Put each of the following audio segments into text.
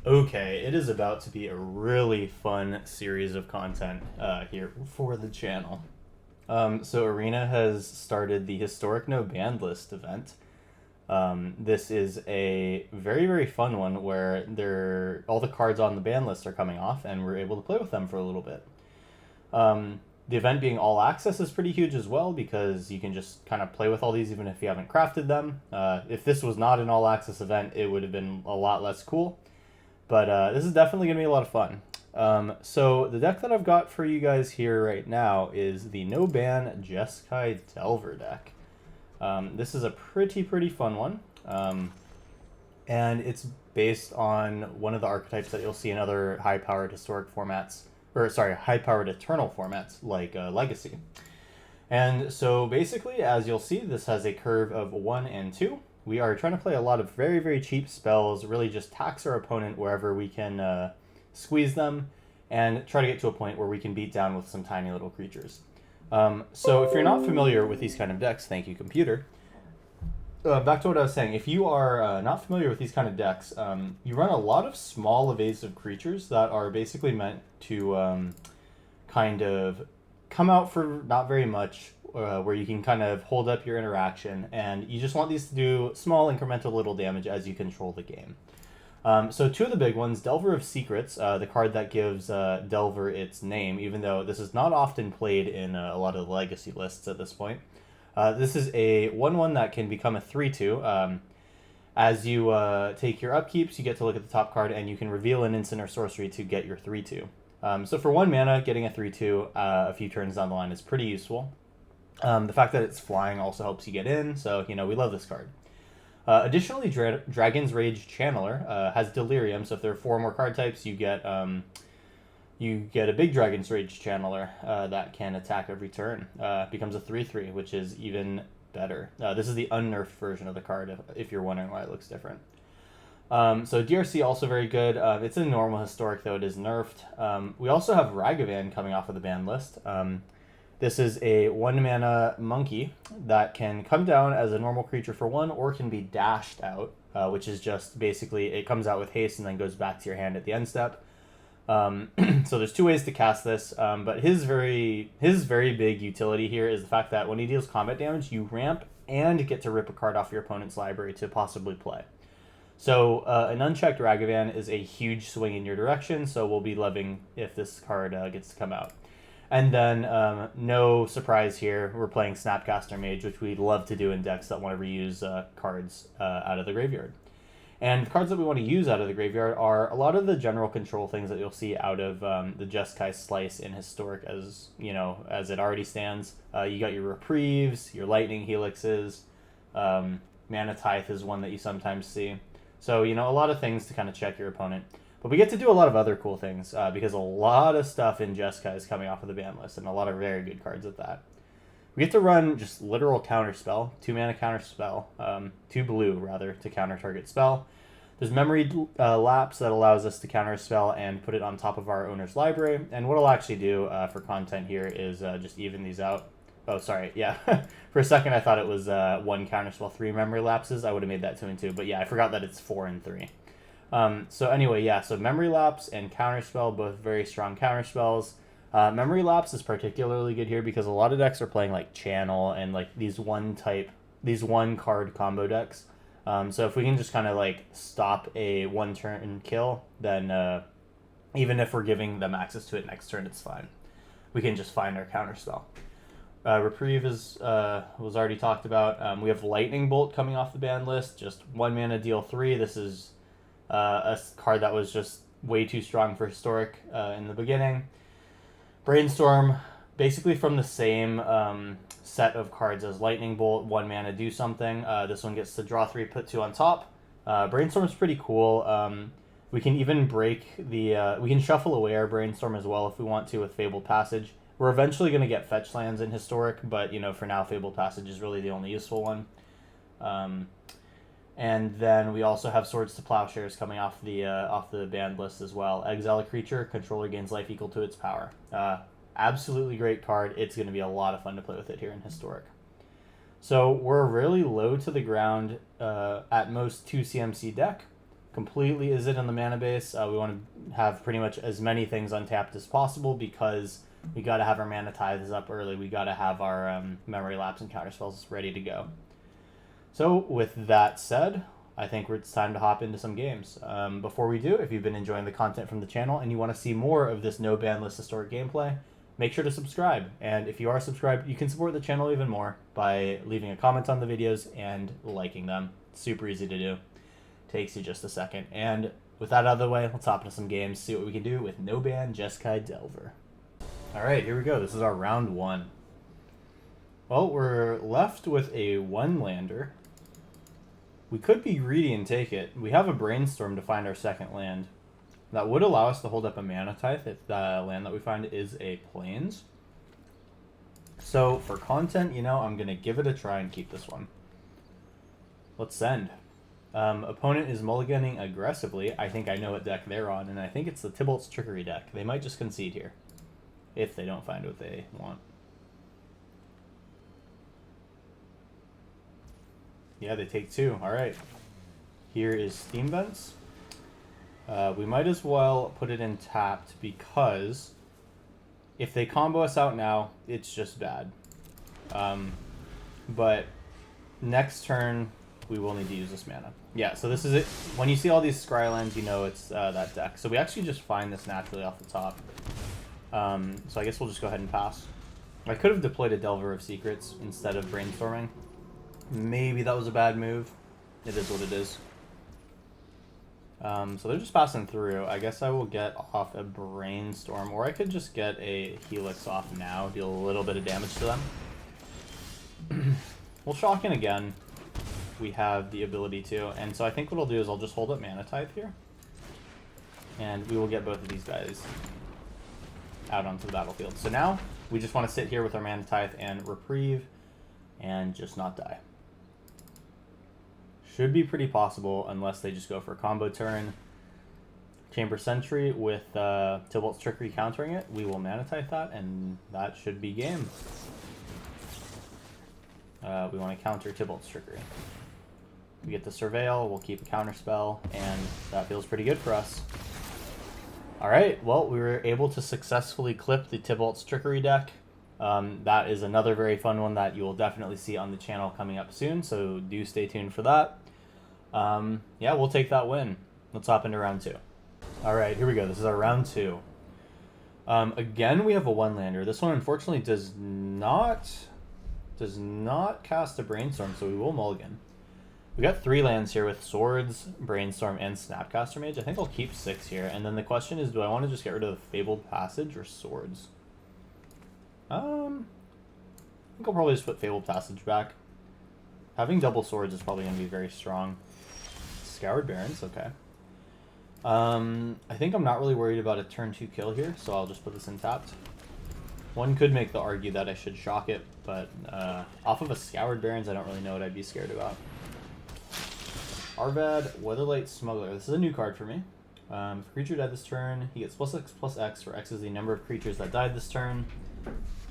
Okay, it is about to be a really fun series of content here for the channel. So Arena has started the Historic No Band List event. This is a very, very fun one where all the cards on the ban list are coming off and we're able to play with them for a little bit. The event being all access is pretty huge as well because you can just kind of play with all these even if you haven't crafted them. If this was not an all access event, it would have been a lot less cool. But this is definitely going to be a lot of fun. So the deck that I've got for you guys here right now is the No Ban Jeskai Delver deck. This is a pretty fun one. And it's based on one of the archetypes that you'll see in other high-powered historic formats, or sorry, high-powered eternal formats like Legacy. And so basically, as you'll see, this has a curve of 1 and 2. We are trying to play a lot of very cheap spells, really just tax our opponent wherever we can squeeze them, and try to get to a point where we can beat down with some tiny little creatures. So if you're not familiar with these kind of decks, thank you, computer. Back to what I was saying. If you are not familiar with these kind of decks, you run a lot of small evasive creatures that are basically meant to kind of come out for not very much, where you can kind of hold up your interaction, and you just want these to do small incremental little damage as you control the game. So two of the big ones, Delver of Secrets, the card that gives Delver its name, even though this is not often played in a lot of the legacy lists at this point. This is a 1/1 that can become a 3/2. As you take your upkeeps, you get to look at the top card, and you can reveal an instant or sorcery to get your 3/2. So for 1 mana, getting a 3/2 a few turns down the line is pretty useful. The fact that it's flying also helps you get in, so, we love this card. Additionally, Dragon's Rage Channeler has Delirium, so if there are 4 more card types, you get a big Dragon's Rage Channeler that can attack every turn. Becomes a 3/3, which is even better. This is the unnerfed version of the card, if you're wondering why it looks different. So DRC also very good. It's a normal historic, though it is nerfed. We also have Ragavan coming off of the ban list. This is a 1-mana monkey that can come down as a normal creature for 1 or can be dashed out, which is just basically it comes out with haste and then goes back to your hand at the end step. So there's 2 ways to cast this, but his very big utility here is the fact that when he deals combat damage, you ramp and get to rip a card off your opponent's library to possibly play. So an unchecked Ragavan is a huge swing in your direction, so we'll be loving if this card gets to come out. And then, no surprise here, we're playing Snapcaster Mage, which we love to do in decks that want to reuse cards out of the graveyard. And the cards that we want to use out of the graveyard are a lot of the general control things that you'll see out of the Jeskai Slice in Historic, as it already stands. You got your Reprieves, your Lightning Helixes, Mana Tithe is one that you sometimes see. So, a lot of things to kind of check your opponent. But we get to do a lot of other cool things, because a lot of stuff in Jeskai is coming off of the ban list, and a lot of very good cards at that. We get to run just literal counterspell, 2-mana counterspell, 2 blue, rather, to counter target spell. There's Memory Lapse that allows us to counterspell and put it on top of our owner's library, and what I'll actually do for content here is just even these out. Oh, sorry, yeah. For a second I thought it was 1 counterspell, 3 Memory Lapses. I would have made that 2 and 2, but yeah, I forgot that it's 4 and 3. So anyway, yeah, so Memory Lapse and Counterspell, both very strong counterspells. Memory Lapse is particularly good here because a lot of decks are playing like Channel and like these one card combo decks. So if we can just kind of like stop a 1-turn kill, then even if we're giving them access to it next turn, it's fine. We can just find our Counterspell. Reprieve was already talked about. We have Lightning Bolt coming off the ban list, just 1 mana, deal 3. This is a card that was just way too strong for Historic in the beginning. Brainstorm, basically from the same set of cards as Lightning Bolt, 1 mana, do something. This one gets to draw 3, put 2 on top. Brainstorm's pretty cool. We can even we can shuffle away our Brainstorm as well if we want to with Fabled Passage. We're eventually going to get fetch lands in Historic, but for now Fabled Passage is really the only useful one. And then we also have Swords to Plowshares coming off the banned list as well. Exile a creature, controller gains life equal to its power. Absolutely great card. It's going to be a lot of fun to play with it here in Historic. So we're a really low to the ground, at most 2 CMC deck. completely is it on the mana base. We want to have pretty much as many things untapped as possible because we got to have our mana tithes up early. We got to have our memory lapse and counterspells ready to go. So with that said, I think it's time to hop into some games. Before we do, if you've been enjoying the content from the channel and you want to see more of this no ban list historic gameplay, make sure to subscribe. And if you are subscribed, you can support the channel even more by leaving a comment on the videos and liking them. It's super easy to do. Takes you just a second. And with that out of the way, let's hop into some games, see what we can do with no ban Jeskai Delver. Alright, here we go. This is our round 1. Well, we're left with a 1-lander. We could be greedy and take it. We have a Brainstorm to find our second land. That would allow us to hold up a Mana Tithe if the land that we find is a Plains. So for content, you know, I'm going to give it a try and keep this one. Let's send. Opponent is mulliganing aggressively. I think I know what deck they're on, and I think it's the Tybalt's Trickery deck. They might just concede here if they don't find what they want. Yeah, they take 2. All right. Here is Steam Vents. We might as well put it in tapped because if they combo us out now, it's just bad. But next turn, we will need to use this mana. Yeah, so this is it. When you see all these Scrylands, you know it's that deck. So we actually just find this naturally off the top. So I guess we'll just go ahead and pass. I could have deployed a Delver of Secrets instead of Brainstorming. Maybe that was a bad move. It is what it is. So they're just passing through. I guess I will get off a Brainstorm, or I could just get a Helix off now, deal a little bit of damage to them. We'll shock in again. We have the ability to, and so I think what I'll do is I'll just hold up Mana Tithe here, and we will get both of these guys out onto the battlefield. So now we just want to sit here with our Mana Tithe and reprieve and just not die. Should be pretty possible unless they just go for a combo turn. Chamber Sentry with Tybalt's Trickery countering it. We will Mana Tithe that, and that should be game. We want to counter Tybalt's Trickery. We get the Surveil, we'll keep a counter spell, and that feels pretty good for us. Alright, well, we were able to successfully clip the Tybalt's Trickery deck. That is another very fun one that you will definitely see on the channel coming up soon, so do stay tuned for that. Yeah, we'll take that win. Let's hop into round 2. Alright, here we go. This is our round 2. Again, we have a 1-lander. This one, unfortunately, does not cast a Brainstorm, so we will mulligan. We got 3 lands here with Swords, Brainstorm, and Snapcaster Mage. I think I'll keep 6 here, and then the question is, do I want to just get rid of Fabled Passage or Swords? I think I'll probably just put Fabled Passage back. Having double Swords is probably going to be very strong. Scoured Barrens, okay. I think I'm not really worried about a turn 2 kill here, so I'll just put this in tapped. One could make the argue that I should shock it, but off of a Scoured Barrens, I don't really know what I'd be scared about. Arvad, Weatherlight Smuggler. This is a new card for me. If a creature died this turn, he gets +X/+X, where X is the number of creatures that died this turn.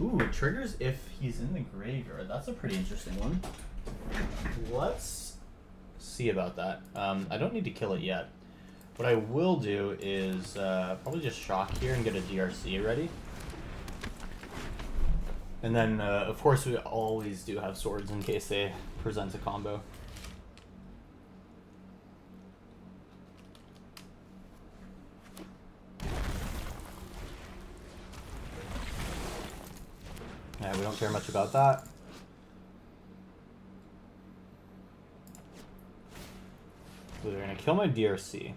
Ooh, it triggers if he's in the graveyard. That's a pretty interesting one. Let's see about that. I don't need to kill it yet. What I will do is probably just shock here and get a DRC ready. And then, of course, we always do have Swords in case they present a combo. Yeah, we don't care much about that. So they're going to kill my DRC.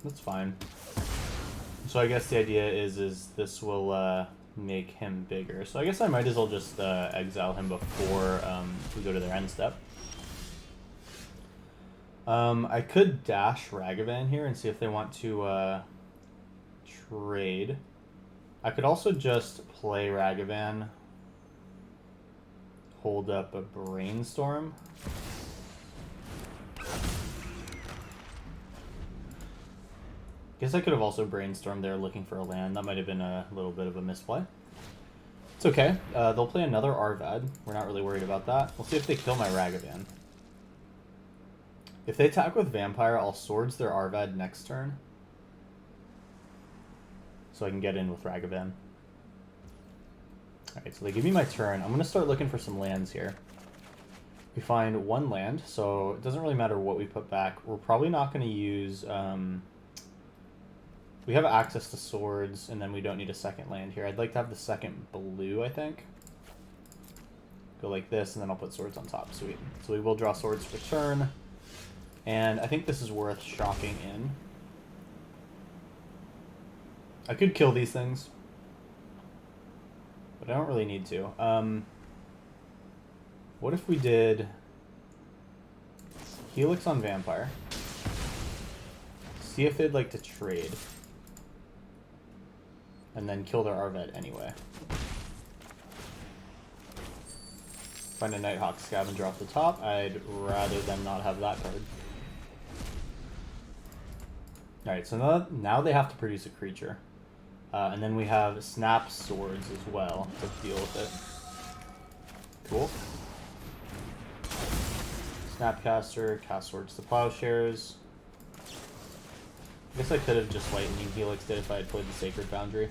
That's fine. So I guess the idea is this will make him bigger. So I guess I might as well just exile him before we go to their end step. I could dash Ragavan here and see if they want to trade. I could also just play Ragavan, hold up a Brainstorm. Guess I could have also Brainstormed there looking for a land. That might have been a little bit of a misplay. It's okay. They'll play another Arvad. We're not really worried about that. We'll see if they kill my Ragavan. If they attack with Vampire, I'll Swords their Arvad next turn. So I can get in with Ragavan. Alright, so they give me my turn. I'm going to start looking for some lands here. We find one land, so it doesn't really matter what we put back. We're probably not going to use... we have access to swords, and then we don't need a second land here. I'd like to have the second blue, I think. Go like this, and then I'll put swords on top. Sweet. So we will draw swords for turn. And I think this is worth shocking in. I could kill these things, but I don't really need to. What if we did Helix on Vampire? See if they'd like to trade. And then kill their Arvet anyway. Find a Nighthawk Scavenger off the top. I'd rather them not have that card. Alright, so now they have to produce a creature. And then we have Snap Swords as well to deal with it. Cool. Snapcaster, cast Swords to Plowshares. I guess I could have just Lightning Helixed it if I had played the Sacred Foundry.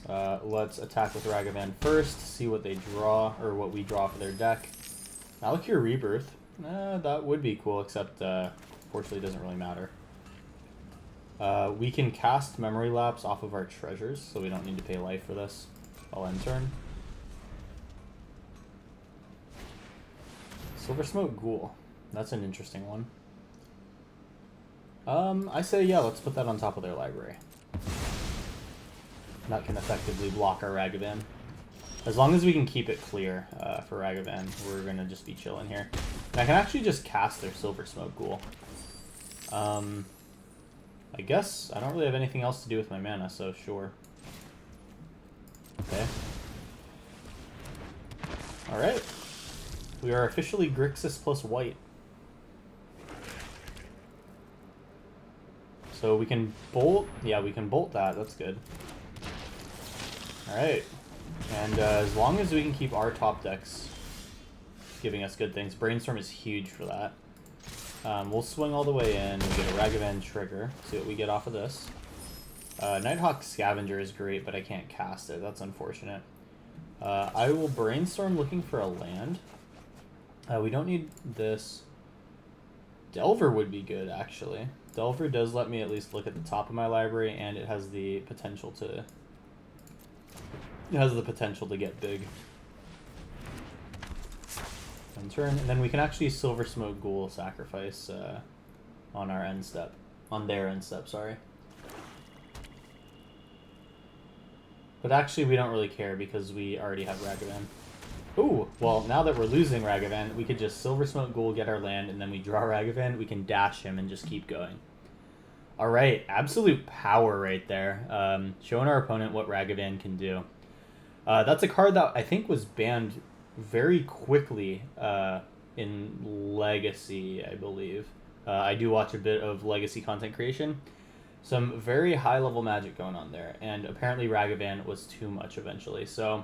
Let's attack with Ragavan first, see what they draw, or what we draw for their deck. Malakir Rebirth. That would be cool, except unfortunately it doesn't really matter. We can cast Memory Lapse off of our treasures, so we don't need to pay life for this. I'll end turn. Silver Smoke Ghoul. That's an interesting one. I say yeah, let's put that on top of their library. That can effectively block our Ragavan. As long as we can keep it clear for Ragavan, we're going to just be chilling here. And I can actually just cast their Silver Smoke Ghoul. I guess I don't really have anything else to do with my mana, so sure. Okay. Alright. We are officially Grixis plus white. So we can bolt. Yeah, we can bolt that. That's good. Alright. And as long as we can keep our top decks giving us good things. Brainstorm is huge for that. We'll swing all the way in. We get a Ragavan trigger. See what we get off of this. Nighthawk Scavenger is great, but I can't cast it. That's unfortunate. I will Brainstorm looking for a land. We don't need this. Delver would be good, actually. Delver does let me at least look at the top of my library, and it has the potential to... It has the potential to get big. End turn, and then we can actually Silver Smoke Ghoul sacrifice on our end step. On their end step, sorry. But actually, we don't really care because we already have Ragavan. Ooh, well, now that we're losing Ragavan, we could just Silver Smoke Ghoul, get our land, and then we draw Ragavan. We can dash him and just keep going. Alright, absolute power right there. Showing our opponent what Ragavan can do. That's a card that I think was banned very quickly in Legacy, I believe. I do watch a bit of Legacy content creation. Some very high-level Magic going on there, and apparently Ragavan was too much eventually, so...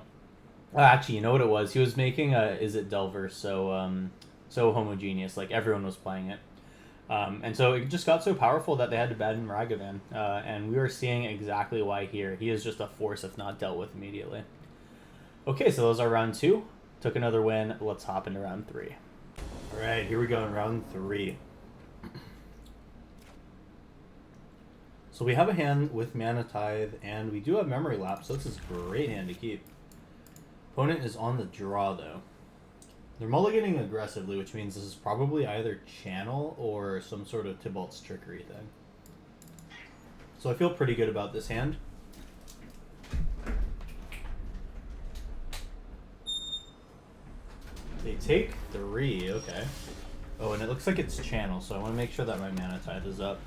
actually, you know what it was? He was making a Is It Delver so homogeneous, like everyone was playing it. And so it just got so powerful that they had to ban Ragavan, and we are seeing exactly why here. He is just a force if not dealt with immediately. Okay, so those are round 2. Took another win. Let's hop into round 3. Alright, here we go in round 3. So we have a hand with Mana Tithe, and we do have Memory Lapse, so this is a great hand to keep. Opponent is on the draw, though. They're mulliganing aggressively, which means this is probably either Channel or some sort of Tybalt's Trickery thing. So I feel pretty good about this hand. They take 3, okay. Oh, and it looks like it's Channel, so I want to make sure that my Mana Tithe is up.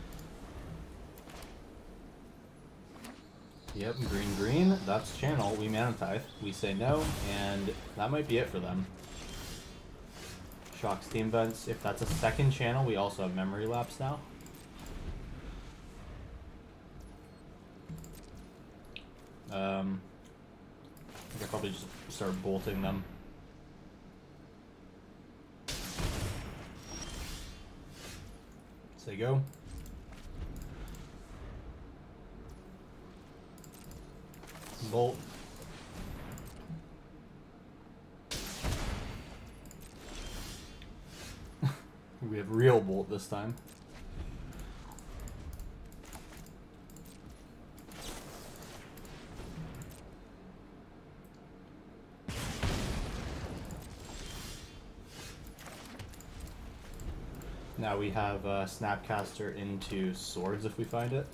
Yep, green, that's Channel. We Mana Tithe. We say no, and that might be it for them. Shock Steam Vents. If that's a second Channel, we also have Memory Lapse now. I think I'll probably just start bolting them. Say go. Bolt. We have real bolt this time. Now we have Snapcaster into swords if we find it.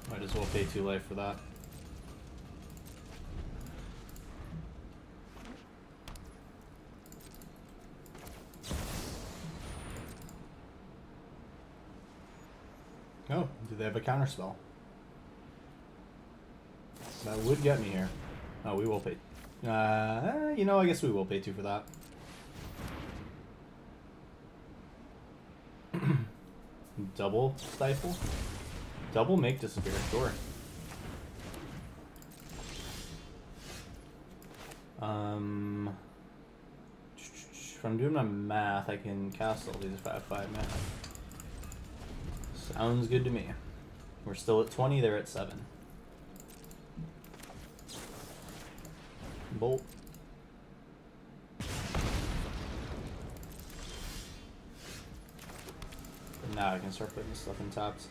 Might as well pay 2 life for that. Oh, do they have a counterspell? That would get me here. Oh, we will pay. You know, I guess we will pay 2 for that. Double stifle? Double make disappear, sure. If I'm doing my math, I can cast all these if I have 5 mana. Sounds good to me. We're still at 20, they're at 7. Bolt. And now I can start putting this stuff in taps.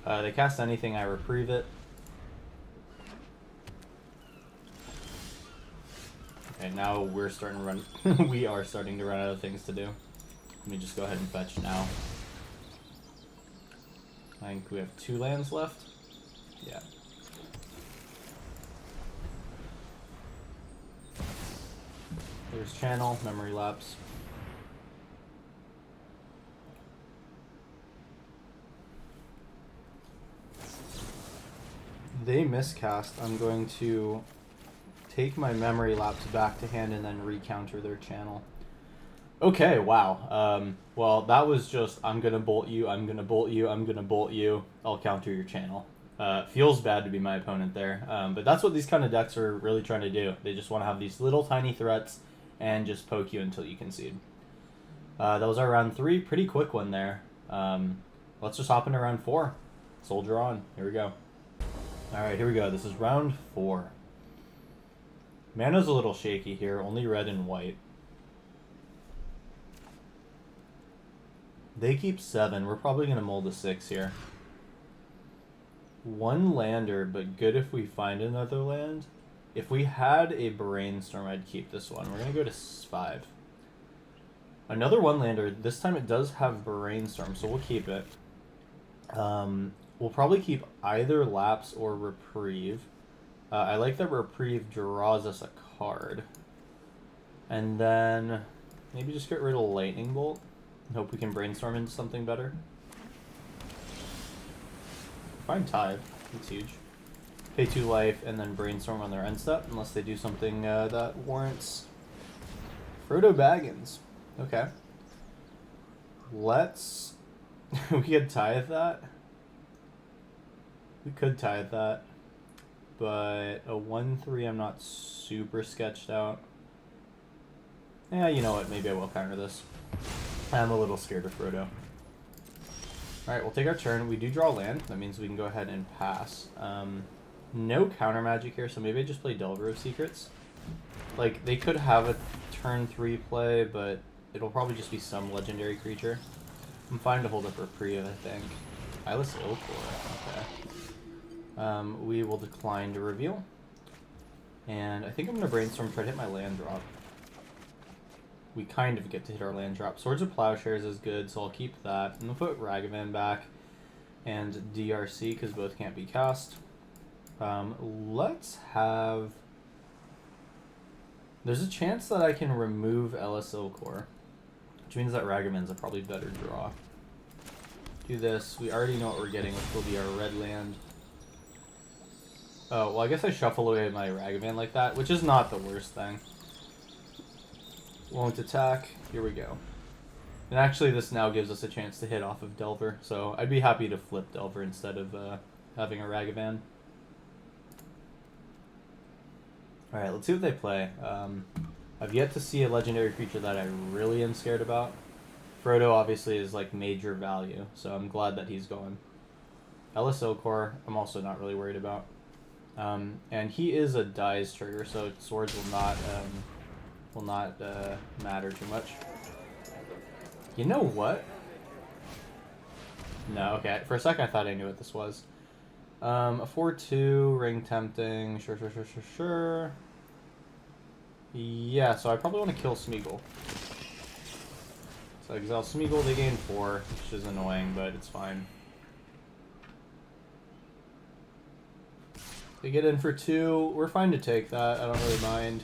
They cast anything, I reprieve it. Okay, now we're starting to run. We are starting to run out of things to do. Let me just go ahead and fetch now. I think we have 2 lands left. Yeah. There's channel, memory lapse. They miscast. I'm going to take my memory lapse back to hand and then recounter their channel. Okay, wow. Well, that was just, I'm gonna bolt you, I'm gonna bolt you, I'm gonna bolt you. I'll counter your channel. Feels bad to be my opponent there. But that's what these kind of decks are really trying to do. They just want to have these little tiny threats and just poke you until you concede. That was our round 3. Pretty quick one there. Let's just hop into round 4. Soldier on. Here we go. Alright, here we go. This is round 4. Mana's a little shaky here. Only red and white. They keep 7. We're probably going to mold a 6 here. 1 lander, but good if we find another land. If we had a brainstorm, I'd keep this one. We're going to go to 5. Another 1 lander. This time it does have brainstorm, so we'll keep it. We'll probably keep either lapse or reprieve. I like that reprieve draws us a card. And then maybe just get rid of lightning bolt and hope we can brainstorm into something better. Fine tithe. That's huge. Pay 2 life and then brainstorm on their end step unless they do something that warrants Frodo Baggins. Okay. Let's... we could tithe that. We could tithe that. But a 1-3 I'm not super sketched out. Yeah, you know what? Maybe I will counter this. I'm a little scared of Frodo. Alright, we'll take our turn. We do draw land. That means we can go ahead and pass. No counter magic here, so maybe I just play Delver of Secrets. Like, they could have a turn 3 play, but it'll probably just be some legendary creature. I'm fine to hold up Reprieve, I think. Eyeless Ilkor, okay. We will decline to reveal. And I think I'm going to brainstorm, try to hit my land drop. We kind of get to hit our land drop. Swords of Plowshares is good, so I'll keep that. And we'll put Ragavan back and DRC, because both can't be cast. Let's have... There's a chance that I can remove Eyeless Ilkor, which means that Ragavan's a probably better draw. Do this. We already know what we're getting, which will be our red land. Oh, well, I guess I shuffle away my Ragavan like that, which is not the worst thing. Won't attack. Here we go. And actually, this now gives us a chance to hit off of Delver, so I'd be happy to flip Delver instead of having a Ragavan. Alright, let's see what they play. I've yet to see a legendary creature that I really am scared about. Frodo obviously is like major value, so I'm glad that he's going. Ellis Ilkor, I'm also not really worried about. And he is a dies trigger, so swords will not matter too much. You know what? No, okay. For a second I thought I knew what this was. A 4/2, ring tempting, sure. Yeah, so I probably want to kill Smeagol. So exile Smeagol, they gain 4, which is annoying, but it's fine. They get in for 2, we're fine to take that, I don't really mind.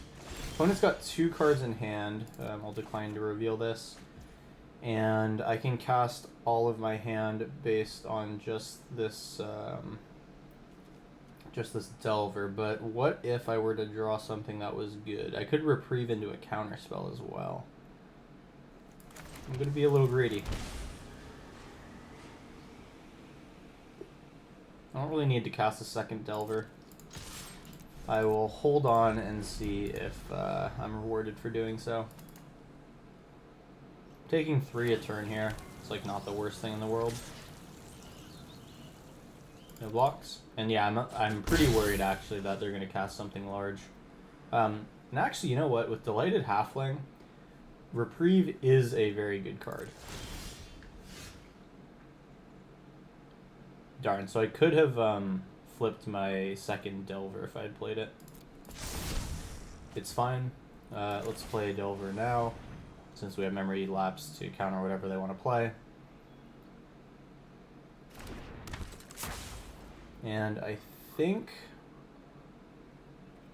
Opponent's got 2 cards in hand, I'll decline to reveal this. And I can cast all of my hand based on just this Delver, but what if I were to draw something that was good? I could reprieve into a counterspell as well. I'm going to be a little greedy. I don't really need to cast a second Delver. I will hold on and see if I'm rewarded for doing so. Taking 3 a turn here. It's like not the worst thing in the world. No blocks. And yeah, I'm pretty worried actually that they're going to cast something large. And actually, you know what? With Delighted Halfling, Reprieve is a very good card. Darn, so I could have flipped my second Delver if I had played it. It's fine. Let's play Delver now, since we have Memory Lapse to counter whatever they want to play. And I think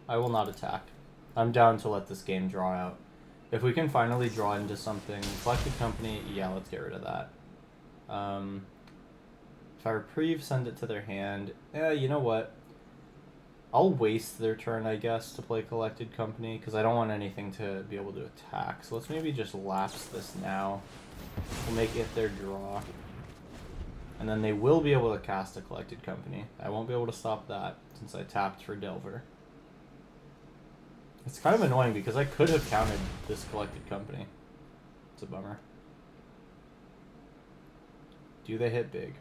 I will not attack. I'm down to let this game draw out. If we can finally draw into something, Collected Company, yeah, let's get rid of that. If I reprieve, send it to their hand. Yeah, you know what? I'll waste their turn, I guess, to play Collected Company, because I don't want anything to be able to attack. So let's maybe just lapse this now. We'll make it their draw. And then they will be able to cast a Collected Company. I won't be able to stop that, since I tapped for Delver. It's kind of annoying, because I could have countered this Collected Company. It's a bummer. Do they hit big?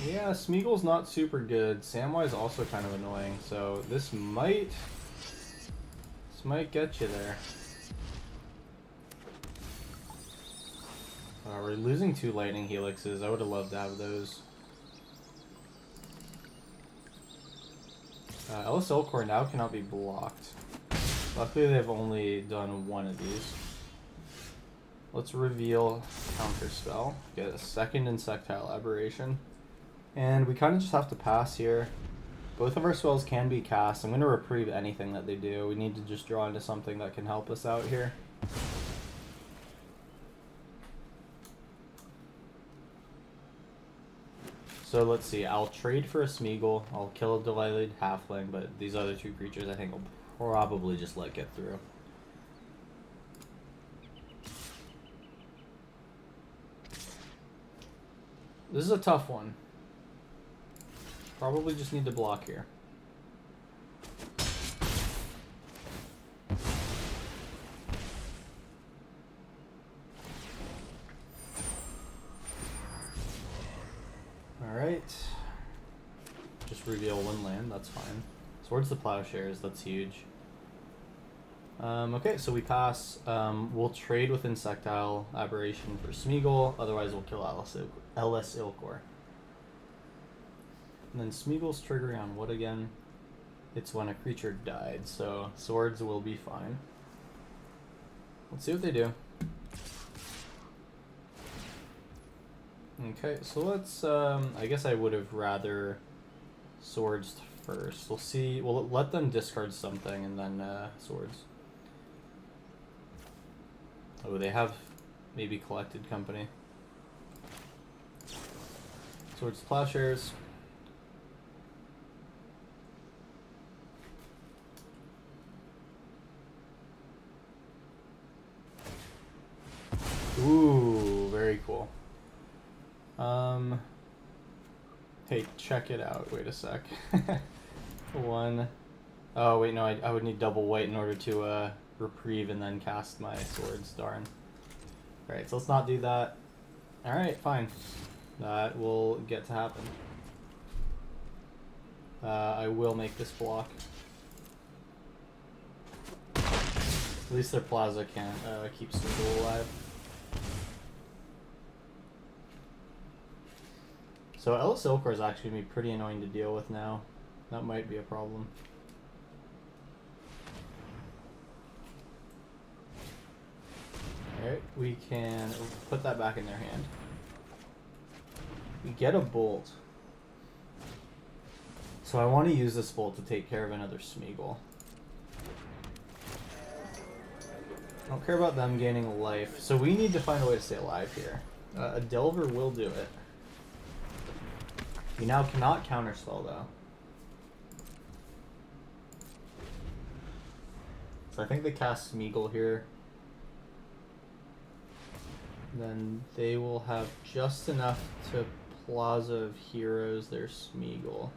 Yeah, Smeagol's not super good. Samwise also kind of annoying, so this might get you there. We're losing 2 Lightning Helixes. I would have loved to have those. Ellis Ilkor now cannot be blocked. Luckily, they've only done 1 of these. Let's reveal Counterspell. Get a second Insectile Aberration. And we kind of just have to pass here. Both of our spells can be cast. I'm going to reprieve anything that they do. We need to just draw into something that can help us out here. So let's see. I'll trade for a Smeagol. I'll kill a Delighted Halfling, but these other 2 creatures I think will probably just let get through. This is a tough one. Probably just need to block here. Alright. Just reveal 1 land, that's fine. Swords to Plowshares, that's huge. Okay, so we pass. We'll trade with Insectile Aberration for Smeagol, otherwise we'll kill Ellis Ilkor. And then Smeagol's triggering on what again? It's when a creature died, so swords will be fine. Let's see what they do. Okay, so let's, I guess I would have rather swords first. We'll see, we'll let them discard something and then swords. Oh, they have maybe Collected Company. Swords to Plowshares. Ooh, very cool. Okay, check it out. Wait a sec. One. Oh, wait, no, I would need double white in order to reprieve and then cast my swords. Darn. Alright, so let's not do that. Alright, fine. That will get to happen. I will make this block. At least their plaza can't keep Smeagol alive. So Ellis Ilkor is actually going to be pretty annoying to deal with now. That might be a problem. Alright, we can put that back in their hand. We get a bolt. So I want to use this bolt to take care of another Smeagol. I don't care about them gaining life. So we need to find a way to stay alive here. A Delver will do it. We now cannot counterspell though. So I think they cast Smeagol here. Then they will have just enough to Plaza of Heroes their Smeagol.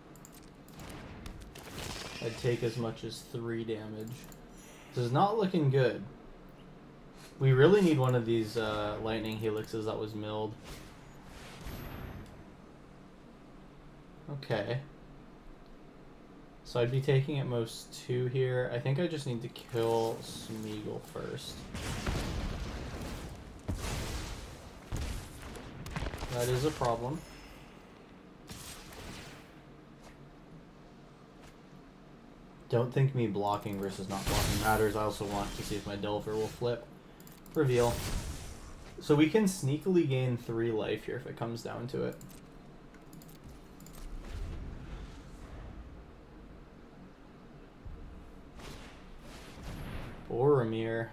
I'd take as much as 3 damage. This is not looking good. We really need one of these lightning helixes that was milled. Okay. So I'd be taking at most 2 here. I think I just need to kill Smeagol first. That is a problem. Don't think me blocking versus not blocking matters. I also want to see if my Delver will flip. Reveal. So we can sneakily gain 3 life here if it comes down to it. Boromir.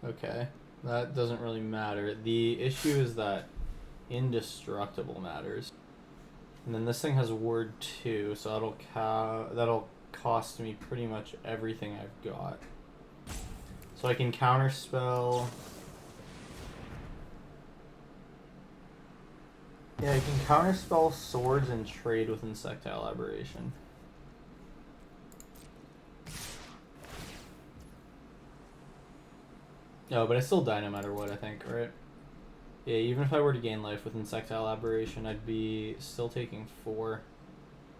Okay. That doesn't really matter. The issue is that Indestructible matters. And then this thing has Ward 2, so that'll cost me pretty much everything I've got. So I can counterspell. Yeah, I can counterspell swords and trade with Insectile Aberration. No, but I still die no matter what, I think, right? Yeah, even if I were to gain life with Insectile Aberration, I'd be still taking 4.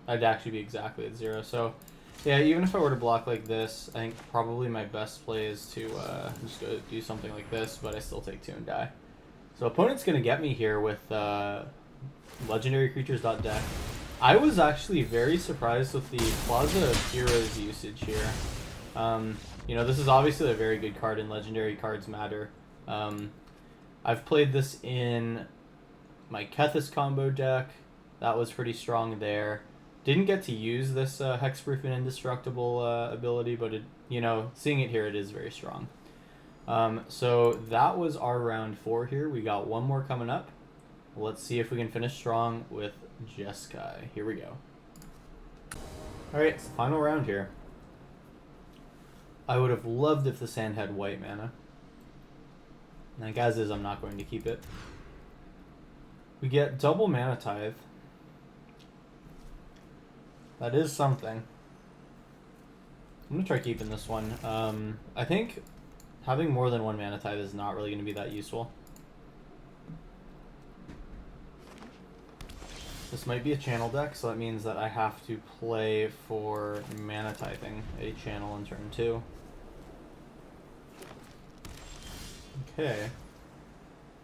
I'd actually be exactly at 0. So, yeah, even if I were to block like this, I think probably my best play is to just go do something like this, but I still take 2 and die. So opponent's going to get me here with Legendary Creatures.deck. I was actually very surprised with the Plaza of Heroes usage here. You know, this is obviously a very good card, and legendary cards matter. I've played this in my Kethis combo deck. That was pretty strong there. Didn't get to use this Hexproof and Indestructible ability, but it, you know, seeing it here, it is very strong. So that was our round 4 here. We got one more coming up. Let's see if we can finish strong with Jeskai. Here we go. Alright, it's the final round here. I would have loved if this hand had white mana. Like as is, I'm not going to keep it. We get double Mana Tithe. That is something. I'm going to try keeping this one. I think having more than 1 Mana Tithe is not really going to be that useful. This might be a channel deck, so that means that I have to play for Mana Tithing a channel in turn 2. Okay.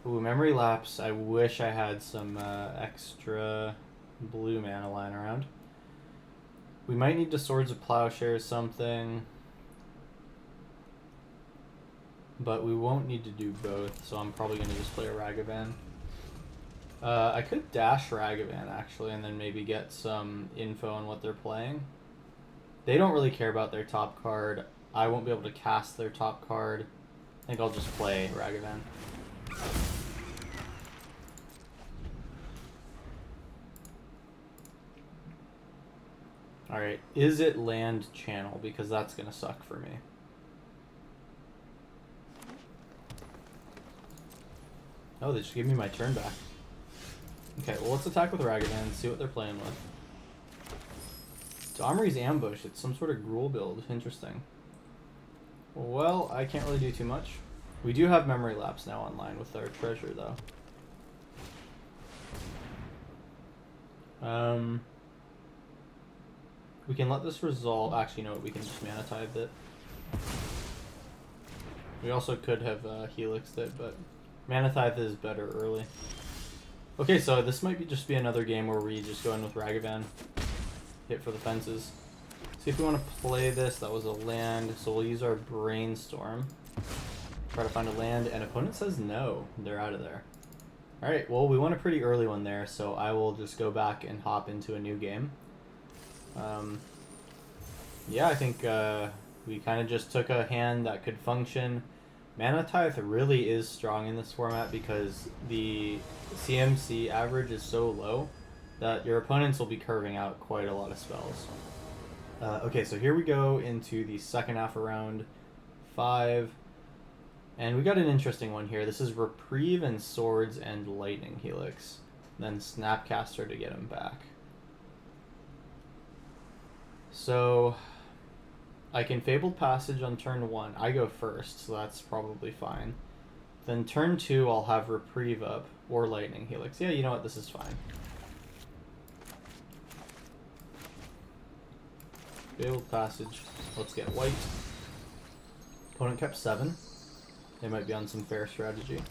Ooh, Memory Lapse. I wish I had some extra blue mana lying around. We might need to Swords of Plowshare or something. But we won't need to do both, so I'm probably going to just play a Ragavan. I could dash Ragavan, actually, and then maybe get some info on what they're playing. They don't really care about their top card. I won't be able to cast their top card. I think I'll just play Ragavan. Alright, is it land channel? Because that's going to suck for me. Oh, they just gave me my turn back. Okay, well let's attack with Ragavan and see what they're playing with. Domri's Ambush, it's some sort of Gruul build. Interesting. Well, I can't really do too much. We do have Memory Lapse now online with our treasure, though. We can let this resolve. Actually, you know what? We can just Mana Tithe it. We also could have Helixed it, but Mana Tithe is better early. Okay, so this might just be another game where we just go in with Ragavan. Hit for the fences. See if we want to play this. That was a land, so we'll use our Brainstorm. Try to find a land, and opponent says no. They're out of there. Alright, well, we won a pretty early one there, so I will just go back and hop into a new game. Yeah, I think we kind of just took a hand that could function. Mana Tithe really is strong in this format because the CMC average is so low that your opponents will be curving out quite a lot of spells. Okay, so here we go into the second half of round 5. And we got an interesting one here. This is Reprieve and Swords and Lightning Helix. Then Snapcaster to get him back. So I can Fabled Passage on turn 1. I go first, so that's probably fine. Then turn 2, I'll have Reprieve up, or Lightning Helix. Yeah, you know what? This is fine. Fabled Passage. Let's get white. Opponent kept 7. They might be on some fair strategy.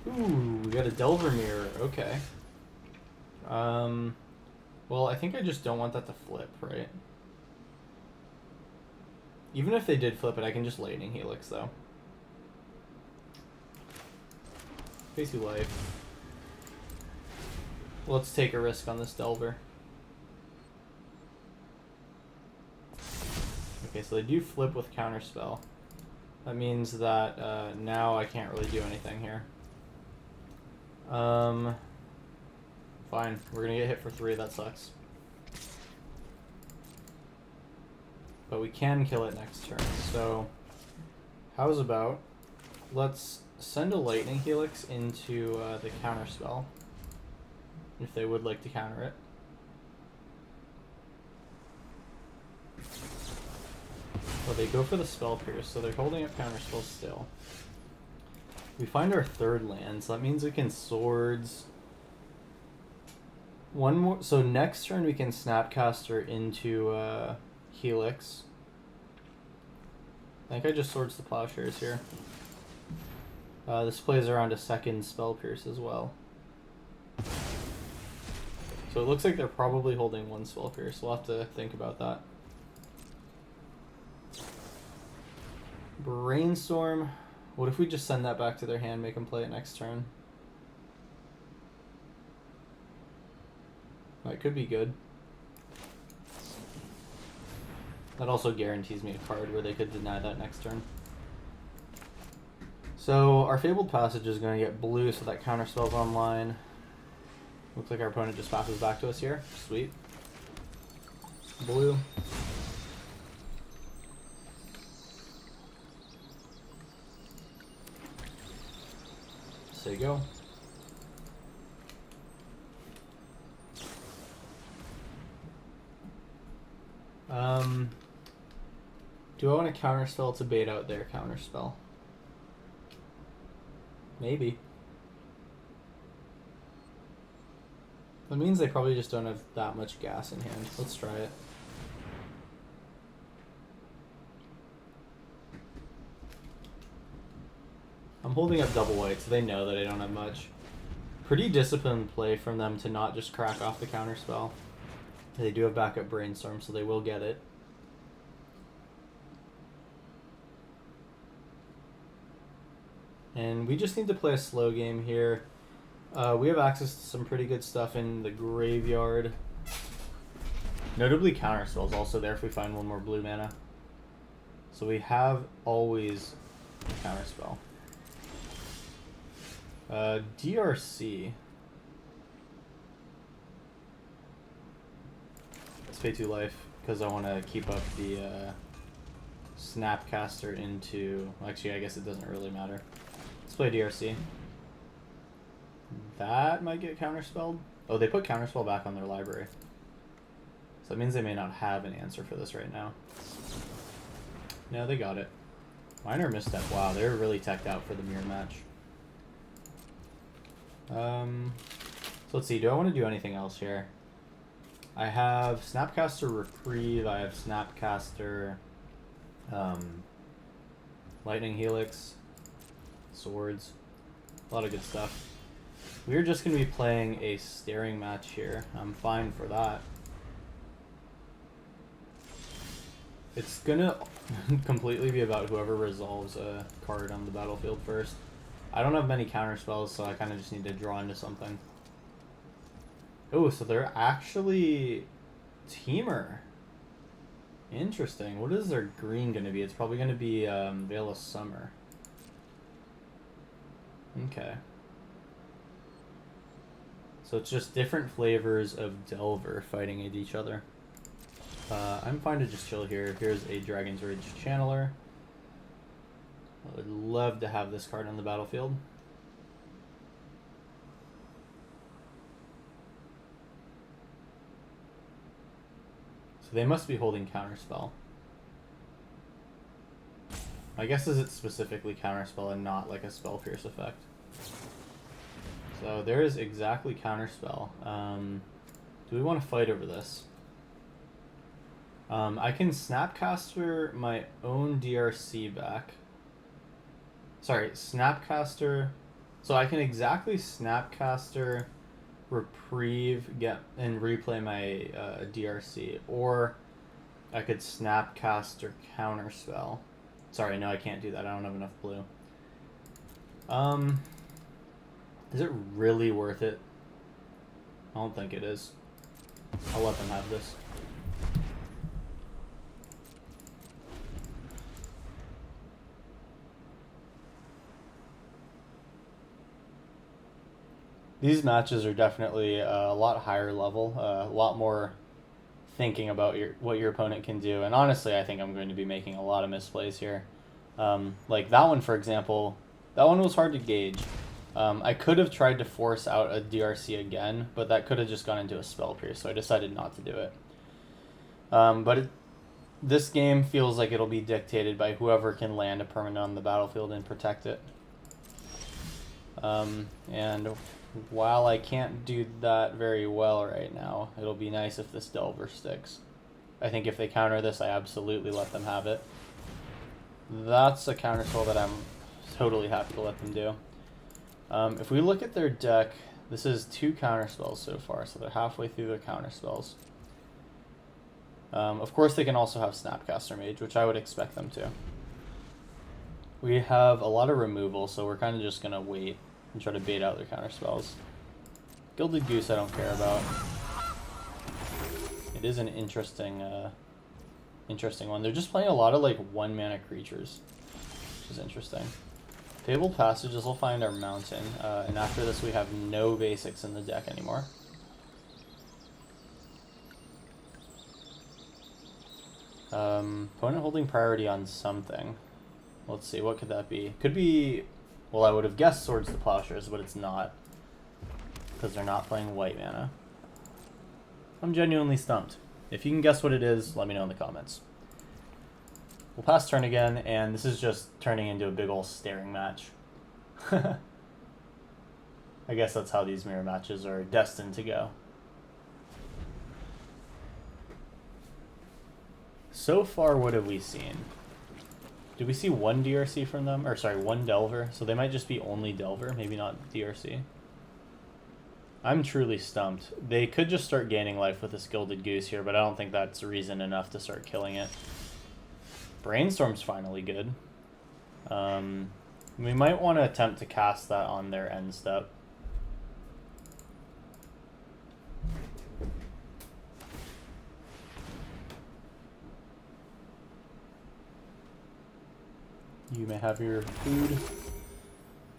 Ooh, we got a Delver Mirror. Okay. Well, I think I just don't want that to flip, right? Even if they did flip it, I can just Lightning Helix, though. Pay 2 life. Let's take a risk on this Delver. Okay, so they do flip with Counterspell. That means that now I can't really do anything here. Fine. We're gonna get hit for 3. That sucks. But we can kill it next turn. So, how's about let's send a Lightning Helix into the Counterspell if they would like to counter it. Well, they go for the Spell Pierce, so they're holding up Counterspell still. We find our third land, so that means we can Swords. One more. So next turn we can Snapcaster into Helix. I think I just Swords the Plowshares here. This plays around a second Spell Pierce as well. So it looks like they're probably holding 1 Spell Pierce. We'll have to think about that. Brainstorm. What if we just send that back to their hand, make them play it next turn? That could be good. That also guarantees me a card where they could deny that next turn. So our Fabled Passage is going to get blue, so that Counterspell's online. Looks like our opponent just passes back to us here. Sweet. Blue. There you go. Do I want to Counterspell to bait out their Counterspell? Maybe. That means they probably just don't have that much gas in hand. Let's try it. I'm holding up double white, so they know that I don't have much. Pretty disciplined play from them to not just crack off the Counterspell. They do have backup Brainstorm, so they will get it. And we just need to play a slow game here. We have access to some pretty good stuff in the graveyard. Notably, Counterspell is also there if we find 1 more blue mana. So we have always Counterspell. DRC. Let's pay 2 life because I want to keep up the Snapcaster into... Actually, I guess it doesn't really matter. Let's play DRC. That might get counterspelled. Oh, they put counterspell back on their library. So that means they may not have an answer for this right now. No, they got it. Minor misstep. Wow, they're really teched out for the mirror match. So let's see. Do I want to do anything else here? I have Snapcaster Reprieve. I have Snapcaster Lightning Helix. Swords. A lot of good stuff. We're just going to be playing a staring match here. I'm fine for that. It's going to completely be about whoever resolves a card on the battlefield first. I don't have many counter spells, so I kind of just need to draw into something. Oh, so they're actually Teamer. Interesting. What is their green going to be? It's probably going to be Veil of Summer. Okay. So it's just different flavors of Delver fighting at each other. I'm fine to just chill here. Here's a Dragon's Rage Channeler. I would love to have this card on the battlefield. So they must be holding Counterspell. My guess is it's specifically Counterspell and not like a Spell Pierce effect. So there is exactly Counterspell. Do we want to fight over this? I can Snapcaster my own DRC back. Sorry, Snapcaster. So I can exactly Snapcaster, Reprieve, and replay my DRC. Or I could Snapcaster Counterspell. Sorry, no, I can't do that. I don't have enough blue. Is it really worth it? I don't think it is. I'll let them have this. These matches are definitely a lot higher level, a lot more thinking about what your opponent can do. And honestly, I think I'm going to be making a lot of misplays here. Like that one, for example, that one was hard to gauge. I could have tried to force out a DRC again, but that could have just gone into a Spell Pierce, so I decided not to do it. This game feels like it'll be dictated by whoever can land a permanent on the battlefield and protect it. And while I can't do that very well right now, it'll be nice if this Delver sticks. I think if they counter this, I absolutely let them have it. That's a counterspell that I'm totally happy to let them do. If we look at their deck, this is 2 counterspells so far, so they're halfway through their counterspells. Of course, they can also have Snapcaster Mage, which I would expect them to. We have a lot of removal, so we're kind of just going to wait and try to bait out their counterspells. Gilded Goose I don't care about. It is an interesting one. They're just playing a lot of like 1-mana creatures, which is interesting. Fabled Passages will find our mountain, and after this we have no basics in the deck anymore. Opponent holding priority on something. Let's see, what could that be? Could be, well, I would have guessed Swords to Plowshares, but it's not, because they're not playing white mana. I'm genuinely stumped. If you can guess what it is, let me know in the comments. We'll pass turn again, and this is just turning into a big ol' staring match. I guess that's how these mirror matches are destined to go. So far, what have we seen? Did we see 1 DRC from them? Or sorry, 1 Delver. So they might just be only Delver, maybe not DRC. I'm truly stumped. They could just start gaining life with this Gilded Goose here, but I don't think that's reason enough to start killing it. Brainstorm's finally good. We might want to attempt to cast that on their end step. You may have your food.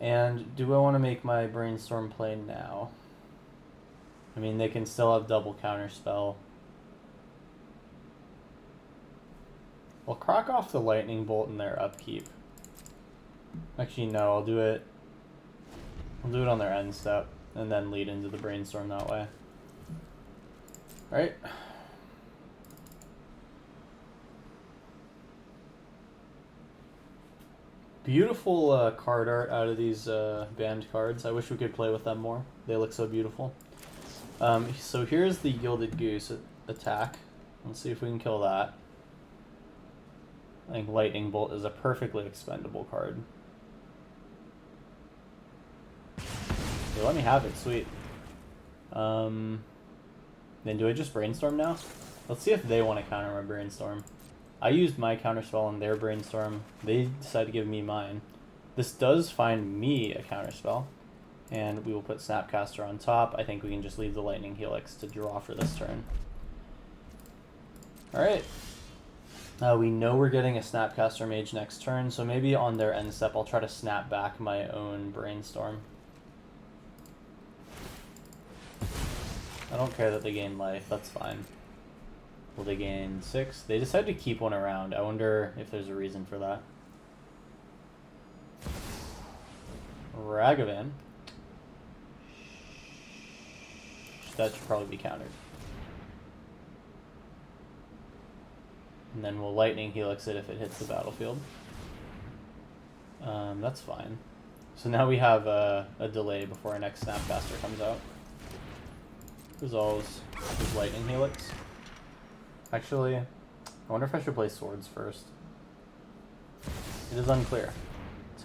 And do I want to make my Brainstorm play now? I mean, they can still have double counterspell. I'll crack off the lightning bolt in their upkeep. Actually, no, I'll do it on their end step, and then lead into the brainstorm that way. Alright. Beautiful card art out of these banned cards. I wish we could play with them more. They look so beautiful. So here's the Gilded Goose attack. Let's see if we can kill that. I think Lightning Bolt is a perfectly expendable card. They let me have it, sweet. Then do I just Brainstorm now? Let's see if they want to counter my Brainstorm. I used my counterspell on their Brainstorm. They decided to give me mine. This does find me a counterspell. And we will put Snapcaster on top. I think we can just leave the Lightning Helix to draw for this turn. Alright. We know we're getting a Snapcaster Mage next turn, so maybe on their end step I'll try to snap back my own Brainstorm. I don't care that they gain life, that's fine. Will they gain 6? They decided to keep one around. I wonder if there's a reason for that. Ragavan. That should probably be countered. And then we'll Lightning Helix it if it hits the battlefield. That's fine. So now we have a delay before our next Snapcaster comes out. Resolves with Lightning Helix. Actually, I wonder if I should play Swords first. It is unclear.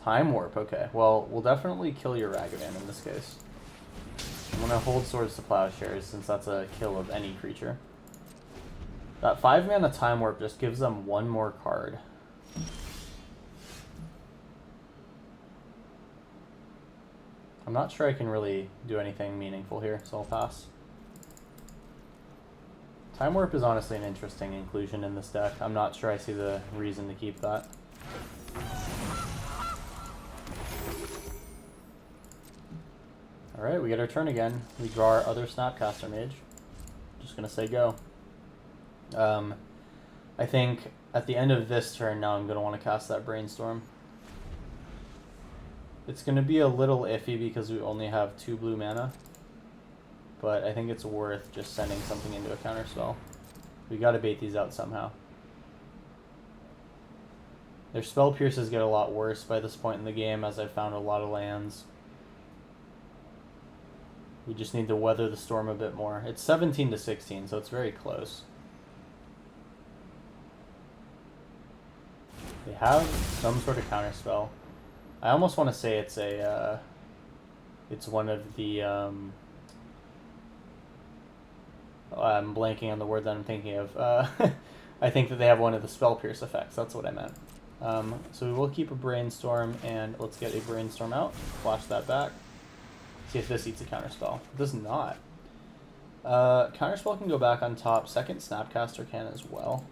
Time Warp, okay. Well, we'll definitely kill your Ragavan in this case. I'm going to hold Swords to Plowshares since that's a kill of any creature. That 5-mana Time Warp just gives them one more card. I'm not sure I can really do anything meaningful here, so I'll pass. Time Warp is honestly an interesting inclusion in this deck. I'm not sure I see the reason to keep that. Alright, we get our turn again. We draw our other Snapcaster Mage. Just gonna say go. I think at the end of this turn now I'm gonna want to cast that Brainstorm. It's gonna be a little iffy because we only have 2 blue mana. But I think it's worth just sending something into a counterspell. We gotta bait these out somehow. Their spell pierces get a lot worse by this point in the game as I've found a lot of lands. We just need to weather the storm a bit more. It's 17 to 16, so it's very close. They have some sort of counterspell. I almost want to say it's a, it's one of the, I'm blanking on the word that I'm thinking of. I think that they have one of the spell pierce effects. That's what I meant. So we will keep a Brainstorm, and let's get a Brainstorm out. Flash that back. See if this eats a counterspell. It does not. Counterspell can go back on top. Second Snapcaster can as well.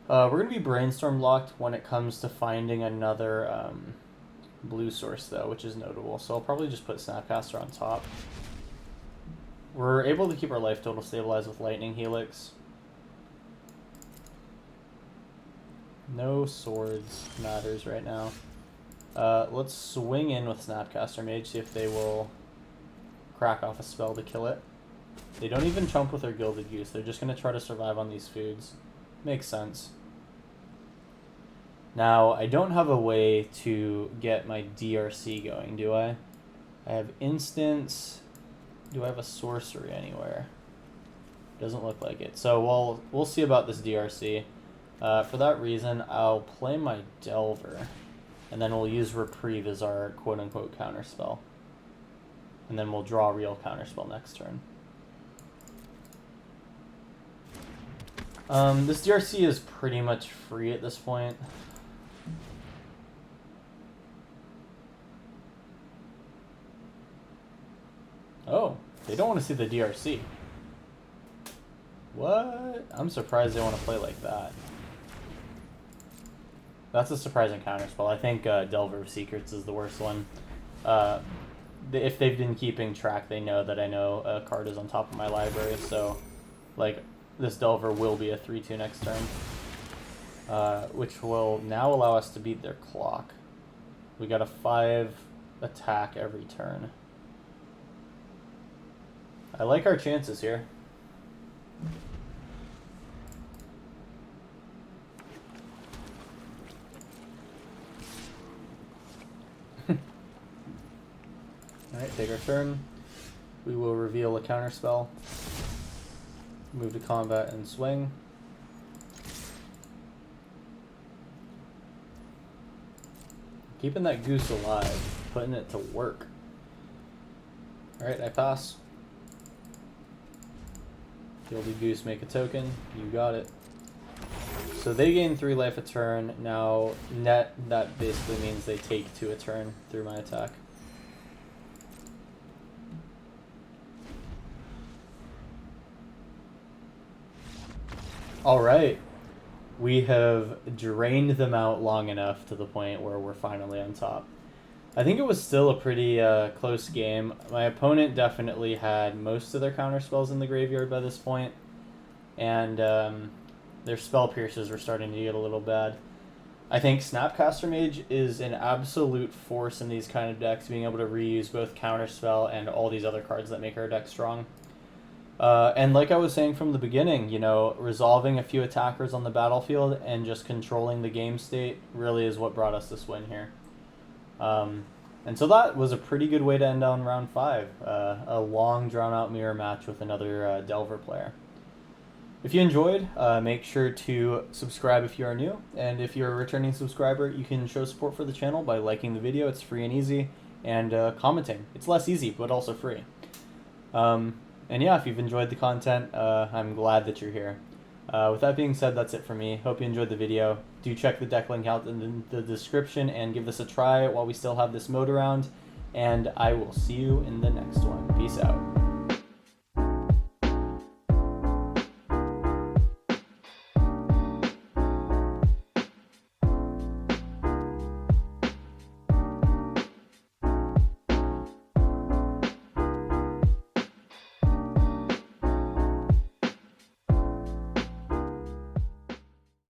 We're going to be Brainstorm locked when it comes to finding another blue source, though, which is notable. So I'll probably just put Snapcaster on top. We're able to keep our life total stabilized with Lightning Helix. No Swords matters right now. Let's swing in with Snapcaster Mage, see if they will crack off a spell to kill it. They don't even chump with their Gilded Goose. They're just going to try to survive on these foods. Makes sense. Now, I don't have a way to get my DRC going, do I? I have Instants. Do I have a Sorcery anywhere? Doesn't look like it. So we'll see about this DRC. For that reason, I'll play my Delver. And then we'll use Reprieve as our quote-unquote counterspell. And then we'll draw a real counterspell next turn. This DRC is pretty much free at this point. Oh, they don't want to see the DRC. What? I'm surprised they want to play like that. That's a surprising counterspell. I think Delver of Secrets is the worst one. If they've been keeping track, they know that I know a card is on top of my library, so like this Delver will be a 3-2 next turn, which will now allow us to beat their clock. We got a 5 attack every turn. I like our chances here. Alright, take our turn. We will reveal a counter spell. Move to combat and swing. Keeping that goose alive, putting it to work. Alright, I pass. Gilded Goose, make a token. You got it. So they gain 3 life a turn. Now, net, that basically means they take 2 a turn through my attack. Alright. We have drained them out long enough to the point where we're finally on top. I think it was still a pretty close game. My opponent definitely had most of their counter spells in the graveyard by this point, and their spell pierces were starting to get a little bad. I think Snapcaster Mage is an absolute force in these kind of decks, being able to reuse both counter spell and all these other cards that make our deck strong. And like I was saying from the beginning, you know, resolving a few attackers on the battlefield and just controlling the game state really is what brought us this win here. And so that was a pretty good way to end on round 5. A long, drawn-out mirror match with another Delver player. If you enjoyed, make sure to subscribe if you are new. And if you're a returning subscriber, you can show support for the channel by liking the video. It's free and easy. And commenting. It's less easy, but also free. And yeah, if you've enjoyed the content, I'm glad that you're here. With that being said, that's it for me. Hope you enjoyed the video. Do check the deck link out in the description and give this a try while we still have this mode around. And I will see you in the next one.